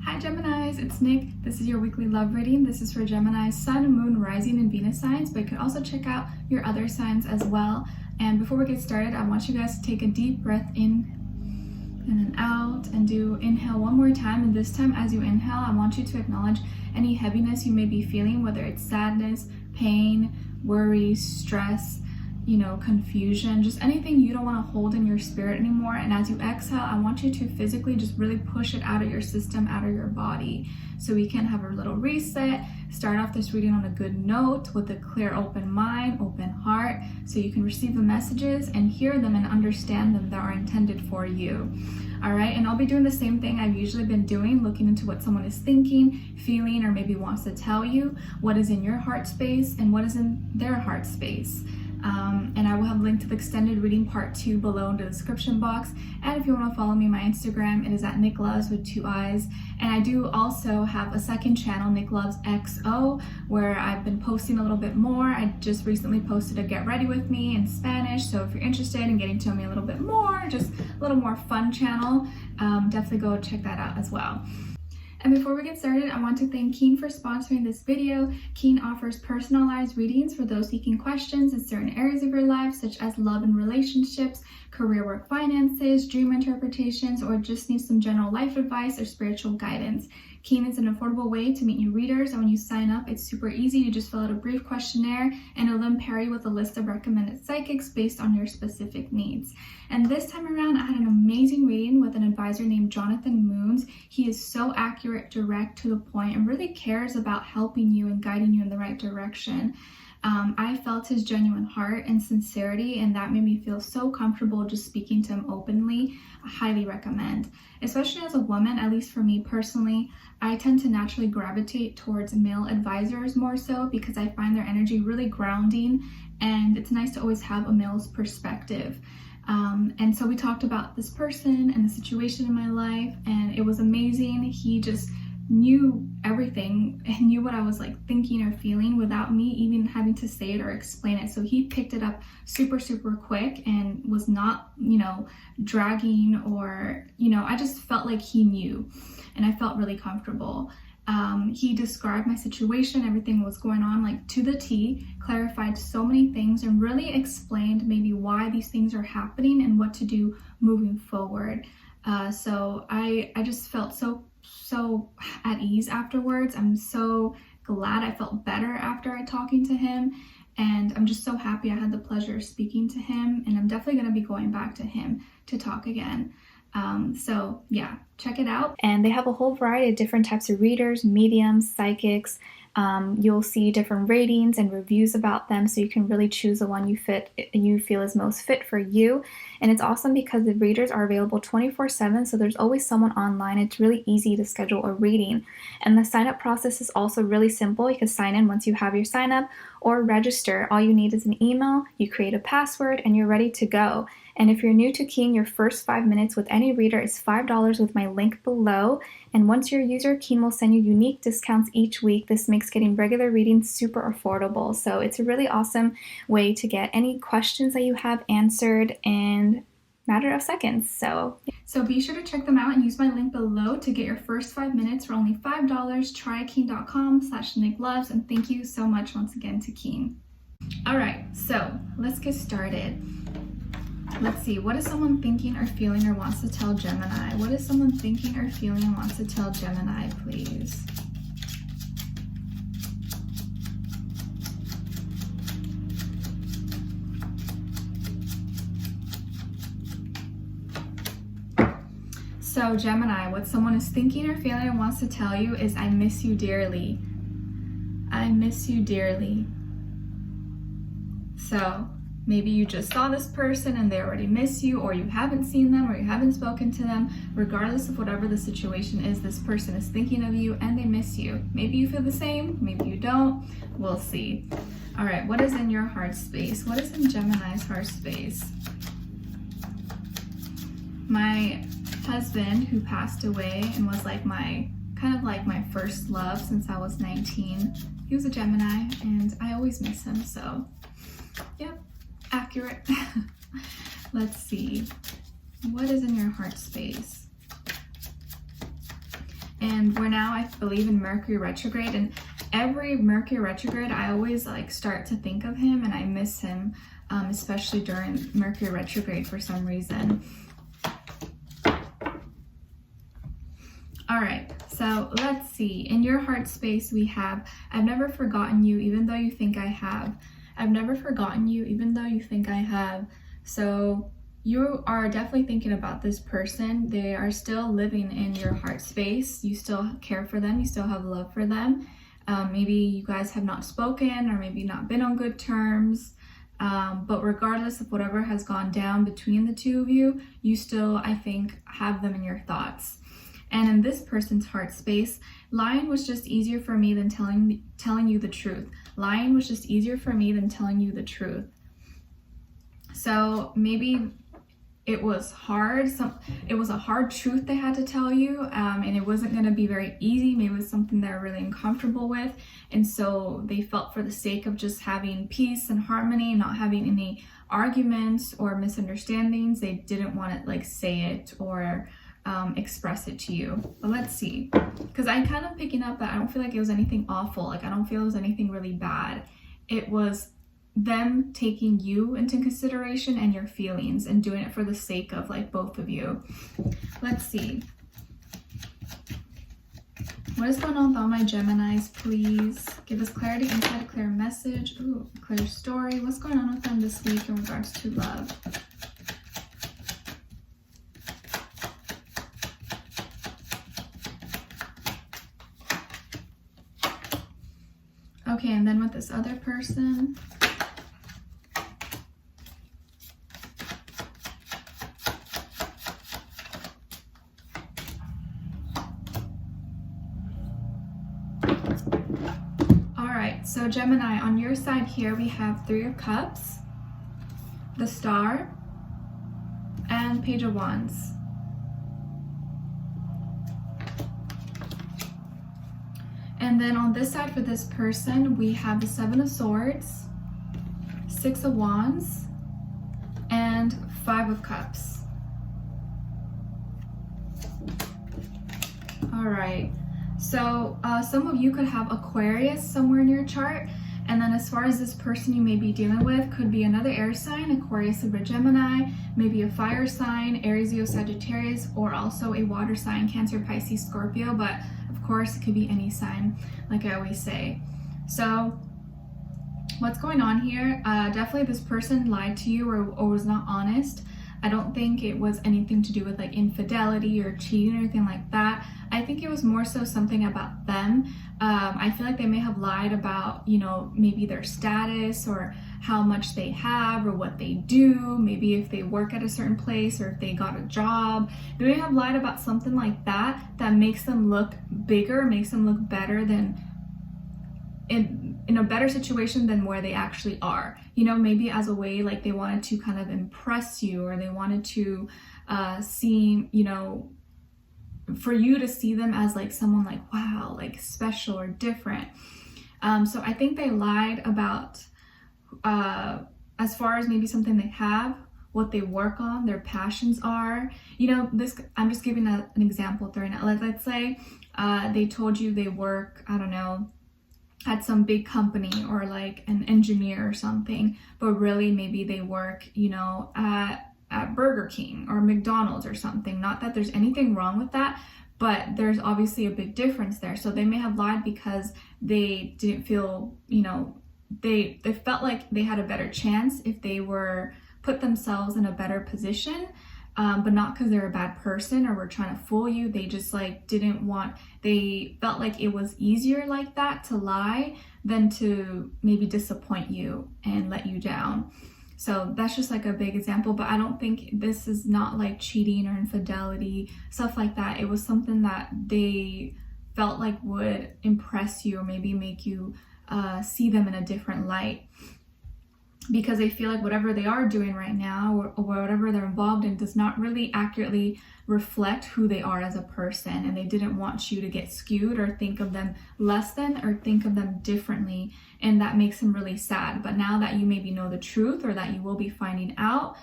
Hi Geminis, it's Nick. This is your weekly love reading. This is for Gemini's Sun, Moon, Rising, and Venus signs, but you can also check out your other signs as well. And before we get started, I want you guys to take a deep breath in and then out, and do inhale one more time. And this time as you inhale, I want you to acknowledge any heaviness you may be feeling, whether it's sadness, pain, worry, stress, confusion, just anything you don't want to hold in your spirit anymore. And as you exhale, I want you to physically just really push it out of your system, out of your body, so we can have a little reset, start off this reading on a good note with a clear, open mind, open heart, so you can receive the messages and hear them and understand them that are intended for you. All right, and I'll be doing the same thing I've usually been doing, looking into what someone is thinking, feeling, or maybe wants to tell you, what is in your heart space and what is in their heart space. And I will have a link to the extended reading part 2 below in the description box. And if you want to follow me on my Instagram, it is at NicLoves with 2 eyes. And I do also have a second channel, NicLoves XO, where I've been posting a little bit more. I just recently posted a Get Ready With Me in Spanish. So if you're interested in getting to know me a little bit more, just a little more fun channel, definitely go check that out as well. And before we get started, I want to thank Keen for sponsoring this video. Keen offers personalized readings for those seeking questions in certain areas of your life, such as love and relationships, career, work, finances, dream interpretations, or just need some general life advice or spiritual guidance. Keen is an affordable way to meet new readers, and when you sign up, it's super easy. You just fill out a brief questionnaire, and it'll then pair you with a list of recommended psychics based on your specific needs. And this time around, I had an amazing reading with an advisor named Jonathan Moons. He is so accurate, direct, to the point, and really cares about helping you and guiding you in the right direction. I felt his genuine heart and sincerity, and that made me feel so comfortable just speaking to him openly. I highly recommend. Especially as a woman, at least for me personally, I tend to naturally gravitate towards male advisors more so because I find their energy really grounding, and it's nice to always have a male's perspective. And so we talked about this person and the situation in my life, and it was amazing. He just knew everything and knew what I was thinking or feeling without me even having to say it or explain it. So he picked it up super quick and was not, dragging or, I just felt like he knew, and I felt really comfortable. He described my situation, everything was going on to the T, clarified so many things, and really explained maybe why these things are happening and what to do moving forward. So I just felt so at ease afterwards. I'm so glad. I felt better after talking to him, and I'm just so happy I had the pleasure of speaking to him, and I'm definitely going to be going back to him to talk again. So yeah, check it out. And they have a whole variety of different types of readers, mediums, psychics. You'll see different ratings and reviews about them, so you can really choose the one you feel is most fit for you. And it's awesome because the readers are available 24/7, so there's always someone online. It's really easy to schedule a reading. And the sign-up process is also really simple. You can sign in once you have your sign-up or register. All you need is an email, you create a password, and you're ready to go. And if you're new to Keen, your first 5 minutes with any reader is $5 with my link below. And once you're a user, Keen will send you unique discounts each week. This makes getting regular readings super affordable. So it's a really awesome way to get any questions that you have answered in a matter of seconds. So be sure to check them out and use my link below to get your first 5 minutes for only $5. Try keen.com/NicLoves, and thank you so much once again to Keen. All right, so let's get started. Let's see, what is someone thinking or feeling or wants to tell Gemini? What is someone thinking or feeling and wants to tell Gemini, please? So Gemini, what someone is thinking or feeling and wants to tell you is, I miss you dearly. I miss you dearly. So maybe you just saw this person and they already miss you, or you haven't seen them, or you haven't spoken to them. Regardless of whatever the situation is, this person is thinking of you and they miss you. Maybe you feel the same, maybe you don't. We'll see. All right, what is in your heart space? What is in Gemini's heart space? My husband, who passed away and was my first love since I was 19, he was a Gemini, and I always miss him. So yeah, accurate. Let's see, what is in your heart space? and we're now, I believe, in Mercury retrograde, and every Mercury retrograde I always like start to think of him and I miss him, especially during Mercury retrograde for some reason. All right, so let's see. In your heart space, we have, I've never forgotten you, even though you think I have. I've never forgotten you, even though you think I have. So you are definitely thinking about this person. They are still living in your heart space. You still care for them. You still have love for them. Maybe you guys have not spoken, or maybe not been on good terms. But regardless of whatever has gone down between the two of you, you still, I think, have them in your thoughts. And in this person's heart space, lying was just easier for me than telling you the truth. Lying was just easier for me than telling you the truth. So maybe it was hard. It was a hard truth they had to tell you, and it wasn't going to be very easy. Maybe it was something they're really uncomfortable with, and so they felt, for the sake of just having peace and harmony, not having any arguments or misunderstandings, they didn't want to like say it or express it to you. But let's see, because I'm kind of picking up that I don't feel like it was anything awful. Like, I don't feel it was anything really bad. It was them taking you into consideration and your feelings and doing it for the sake of like both of you. Let's see. What is going on with all my Geminis? Please give us clarity, insight, a clear message. Ooh, a clear story. What's going on with them this week in regards to love? Okay, and then with this other person. All right, so Gemini, on your side here, we have Three of Cups, the Star, and Page of Wands. And then on this side for this person, we have the Seven of Swords, Six of Wands, and Five of Cups. All right, so some of you could have Aquarius somewhere in your chart. And then as far as this person you may be dealing with, could be another air sign, Aquarius, Libra, Gemini, maybe a fire sign, Aries, Leo, Sagittarius, or also a water sign, Cancer, Pisces, Scorpio. But of course, it could be any sign, like I always say. So what's going on here? Definitely this person lied to you or was not honest. I don't think it was anything to do with like infidelity or cheating or anything like that. I think it was more so something about them. I feel like they may have lied about, you know, maybe their status or how much they have or what they do. Maybe if they work at a certain place or if they got a job. They may have lied about something like that that makes them look bigger, makes them look better than in a better situation than where they actually are. You know, maybe as a way like they wanted to kind of impress you, or they wanted to seem, you know, for you to see them as like someone like, wow, like special or different. So I think they lied about as far as maybe something they have, what they work on, their passions are. You know, this, I'm just giving an example right now. Let's say they told you they work, I don't know, at some big company or like an engineer or something, but really maybe they work, you know, at Burger King or McDonald's or something. Not that there's anything wrong with that, but there's obviously a big difference there. So they may have lied because they didn't feel, you know, they felt like they had a better chance if they were put themselves in a better position, but not because they're a bad person or were trying to fool you. They just like didn't want, they felt like it was easier like that to lie than to maybe disappoint you and let you down. So that's just like a big example, but I don't think this is not like cheating or infidelity, stuff like that. It was something that they felt like would impress you or maybe make you see them in a different light, because they feel like whatever they are doing right now or whatever they're involved in does not really accurately reflect who they are as a person, and they didn't want you to get skewed or think of them less than or think of them differently, and that makes them really sad. But now that you maybe know the truth, or that you will be finding out,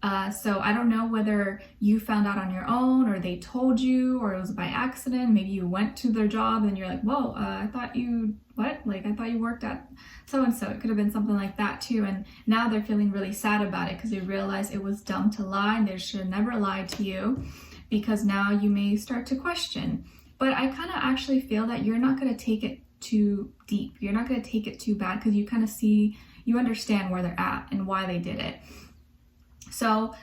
So I don't know whether you found out on your own or they told you or it was by accident. Maybe you went to their job and you're like, whoa, I thought you, what? Like, I thought you worked at so-and-so. It could have been something like that too. And now they're feeling really sad about it because they realize it was dumb to lie and they should have never lied to you, because now you may start to question. But I kind of actually feel that you're not going to take it too deep. You're not going to take it too bad because you kind of see, you understand where they're at and why they did it. So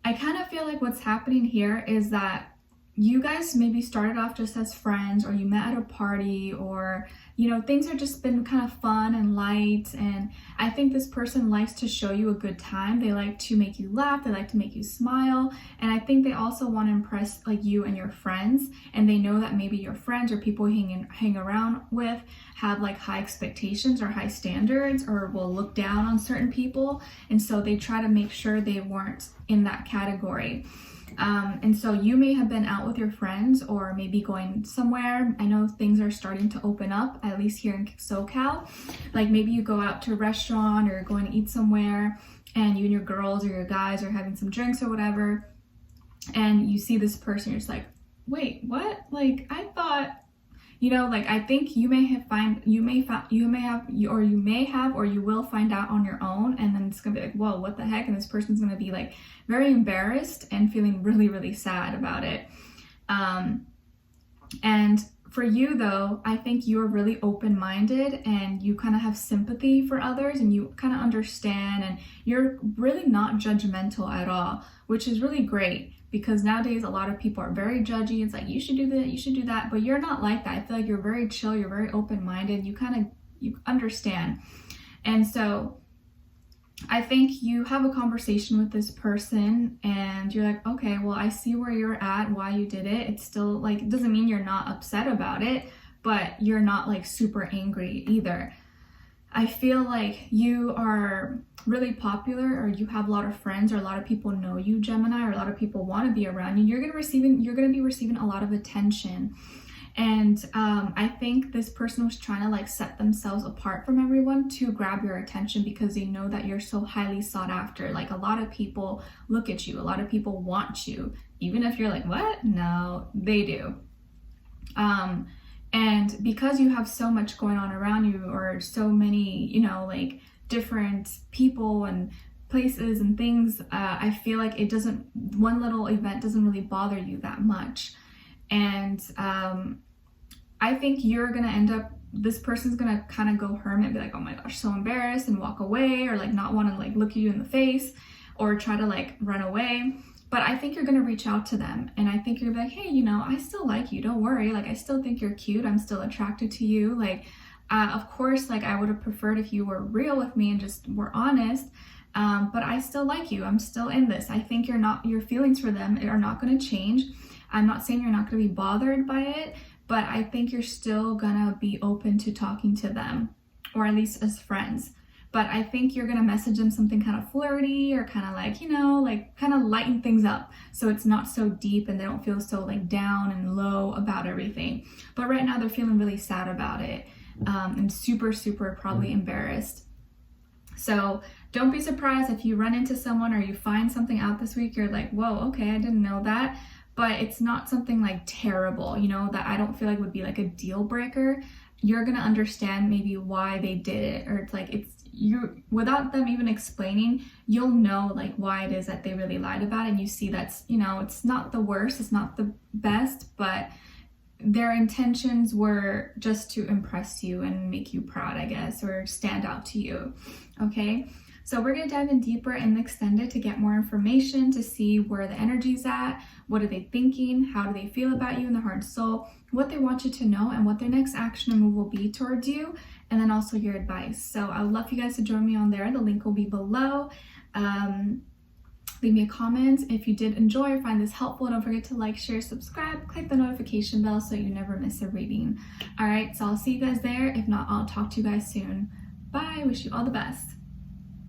I kind of feel like what's happening here is that you guys maybe started off just as friends, or you met at a party, or, you know, things have just been kind of fun and light. And I think this person likes to show you a good time. They like to make you laugh. They like to make you smile. And I think they also want to impress like you and your friends. And they know that maybe your friends or people you hang around with have like high expectations or high standards, or will look down on certain people. And so they try to make sure they weren't in that category. And so you may have been out with your friends or maybe going somewhere. I know things are starting to open up, at least here in SoCal. Like maybe you go out to a restaurant or going to eat somewhere, and you and your girls or your guys are having some drinks or whatever, and you see this person, you're just like, wait, what? Like, I thought, you know, like, I think you may have, or you will find out on your own, and then it's gonna be like, whoa, what the heck? And this person's gonna be like very embarrassed and feeling really, really sad about it. And for you though, I think you're really open-minded and you kind of have sympathy for others and you kind of understand, and you're really not judgmental at all, which is really great. Because nowadays a lot of people are very judgy. It's like, you should do that, you should do that, but you're not like that. I feel like you're very chill, you're very open-minded, you understand. And so I think you have a conversation with this person and you're like, okay, well, I see where you're at, why you did it. It's still like, it doesn't mean you're not upset about it, but you're not like super angry either. I feel like you are really popular, or you have a lot of friends, or a lot of people know you, Gemini, or a lot of people want to be around you. You're going to be receiving a lot of attention. And I think this person was trying to like set themselves apart from everyone to grab your attention, because they know that you're so highly sought after. Like, a lot of people look at you, a lot of people want you, even if you're like, what? No, they do. And because you have so much going on around you, or so many, you know, like different people and places and things, I feel like one little event doesn't really bother you that much. And I think you're gonna end up, this person's gonna kind of go hermit, be like, oh my gosh, so embarrassed, and walk away, or like not want to like look at you in the face, or try to like run away. But I think you're going to reach out to them, and I think you're like, hey, you know, I still like you, don't worry, like I still think you're cute, I'm still attracted to you, like of course, like I would have preferred if you were real with me and just were honest, but I still like you, I'm still in this. I think your feelings for them are not going to change. I'm not saying you're not going to be bothered by it, but I think you're still going to be open to talking to them, or at least as friends. But I think you're going to message them something kind of flirty, or kind of like, you know, like kind of lighten things up so it's not so deep and they don't feel so like down and low about everything. But right now they're feeling really sad about it, and super, super probably embarrassed. So don't be surprised if you run into someone or you find something out this week, you're like, whoa, okay, I didn't know that. But it's not something like terrible, you know, that I don't feel like would be like a deal breaker. You're going to understand maybe why they did it, or it's like, you, without them even explaining, you'll know like why it is that they really lied about it, and you see that's, you know, it's not the worst, it's not the best, but their intentions were just to impress you and make you proud, I guess, or stand out to you. Okay, so we're going to dive in deeper in the extended to get more information, to see where the energy's at, what are they thinking, how do they feel about you in the heart and soul, what they want you to know, and what their next action and move will be towards you, and then also your advice. So I'd love for you guys to join me on there. The link will be below. Leave me a comment if you did enjoy or find this helpful. Don't forget to like, share, subscribe, click the notification bell so you never miss a reading. All right, so I'll see you guys there. If not, I'll talk to you guys soon. Bye. Wish you all the best.